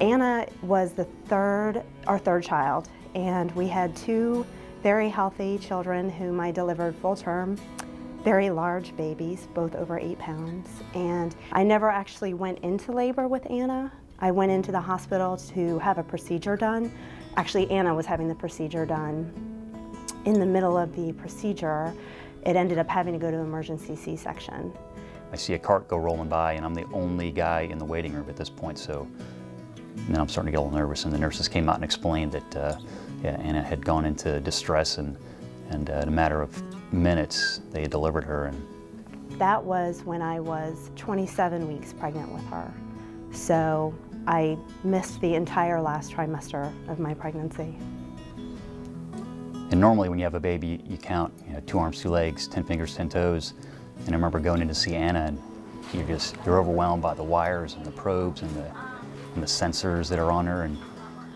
Anna was our third child, and we had two very healthy children whom I delivered full term, very large babies, both over 8 pounds. And I never actually went into labor with Anna. I went into the hospital to have a procedure done. Actually, Anna was having the procedure done. In the middle of the procedure, it ended up having to go to emergency C-section. I see a cart go rolling by, and I'm the only guy in the waiting room at this point, so then I'm starting to get a little nervous, and the nurses came out and explained that yeah, Anna had gone into distress, and in a matter of minutes, they had delivered her. And that was when I was 27 weeks pregnant with her. So I missed the entire last trimester of my pregnancy. And normally when you have a baby, you count 2 arms, 2 legs, 10 fingers, 10 toes. And I remember going in to see Anna, and you're overwhelmed by the wires and the probes and the sensors that are on her,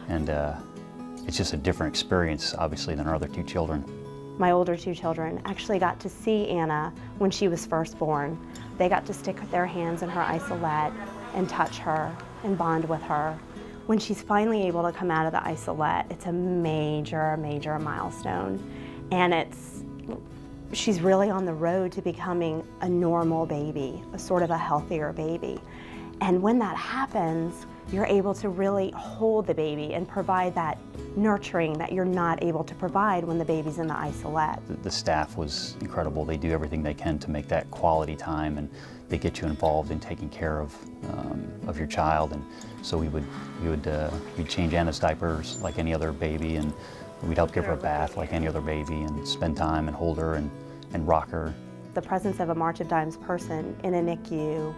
and it's just a different experience, obviously, than our other 2 children. My older 2 children actually got to see Anna when she was first born. They got to stick their hands in her isolette and touch her and bond with her. When she's finally able to come out of the isolette, it's a major, major milestone. And she's really on the road to becoming a normal baby, a sort of a healthier baby. And when that happens, you're able to really hold the baby and provide that nurturing that you're not able to provide when the baby's in the isolette. The staff was incredible. They do everything they can to make that quality time, and they get you involved in taking care of your child. And so we'd change Anna's diapers like any other baby, and we'd help give her a bath like any other baby, and spend time and hold her and rock her. The presence of a March of Dimes person in a NICU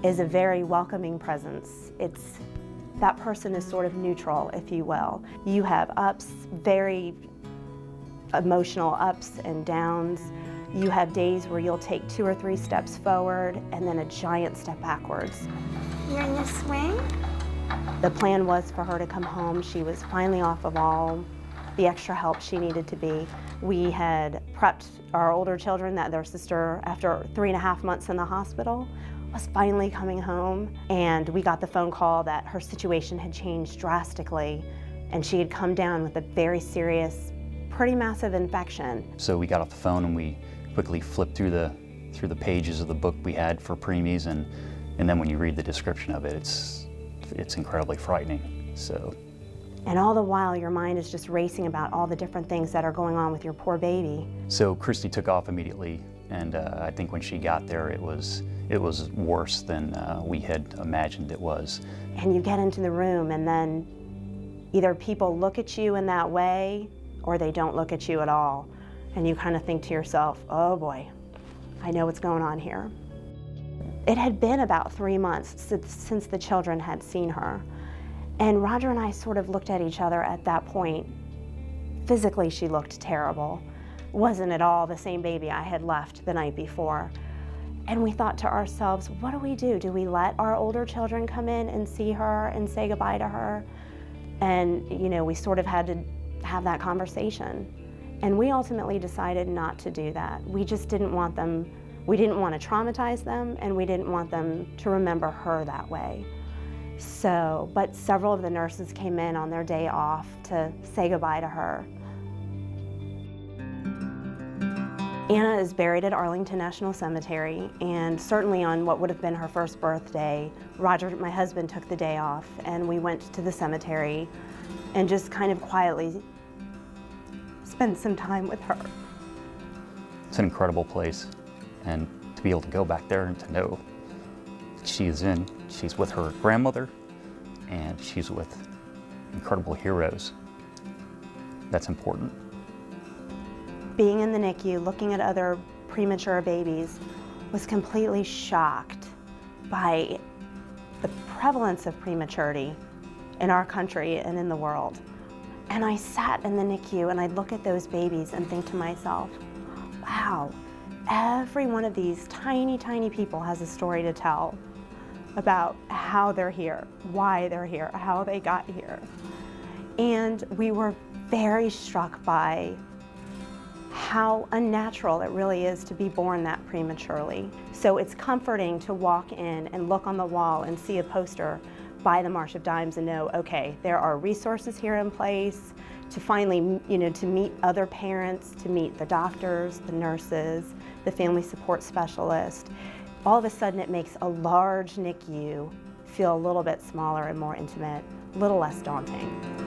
is a very welcoming presence. That person is sort of neutral, if you will. You have ups, very emotional ups and downs. You have days where you'll take 2 or 3 steps forward and then a giant step backwards. You're in the swing? The plan was for her to come home. She was finally off of all the extra help she needed to be. We had prepped our older children that their sister, after 3.5 months in the hospital, was finally coming home, and we got the phone call that her situation had changed drastically, and she had come down with a very serious, pretty massive infection. So we got off the phone and we quickly flipped through the pages of the book we had for preemies, and then when you read the description of it, it's incredibly frightening. So. And all the while, your mind is just racing about all the different things that are going on with your poor baby. So Christy took off immediately, and I think when she got there, it was worse than we had imagined it was. And you get into the room, and then either people look at you in that way, or they don't look at you at all. And you kind of think to yourself, oh boy, I know what's going on here. It had been about 3 months since the children had seen her. And Roger and I sort of looked at each other at that point. Physically, she looked terrible. Wasn't at all the same baby I had left the night before. And we thought to ourselves, what do we do? Do we let our older children come in and see her and say goodbye to her? And, we sort of had to have that conversation. And we ultimately decided not to do that. We just didn't want them, we didn't want to traumatize them, and we didn't want them to remember her that way. So, but several of the nurses came in on their day off to say goodbye to her. Anna is buried at Arlington National Cemetery, and certainly on what would have been her first birthday, Roger, my husband, took the day off, and we went to the cemetery and just kind of quietly spent some time with her. It's an incredible place, and to be able to go back there and to know she's with her grandmother, and she's with incredible heroes, that's important. Being in the NICU, looking at other premature babies, was completely shocked by the prevalence of prematurity in our country and in the world. And I sat in the NICU and I'd look at those babies and think to myself, wow, every one of these tiny, tiny people has a story to tell about how they're here, why they're here, how they got here. And we were very struck by how unnatural it really is to be born that prematurely. So it's comforting to walk in and look on the wall and see a poster buy the March of Dimes and know, okay, there are resources here in place to finally, to meet other parents, to meet the doctors, the nurses, the family support specialist. All of a sudden it makes a large NICU feel a little bit smaller and more intimate, a little less daunting.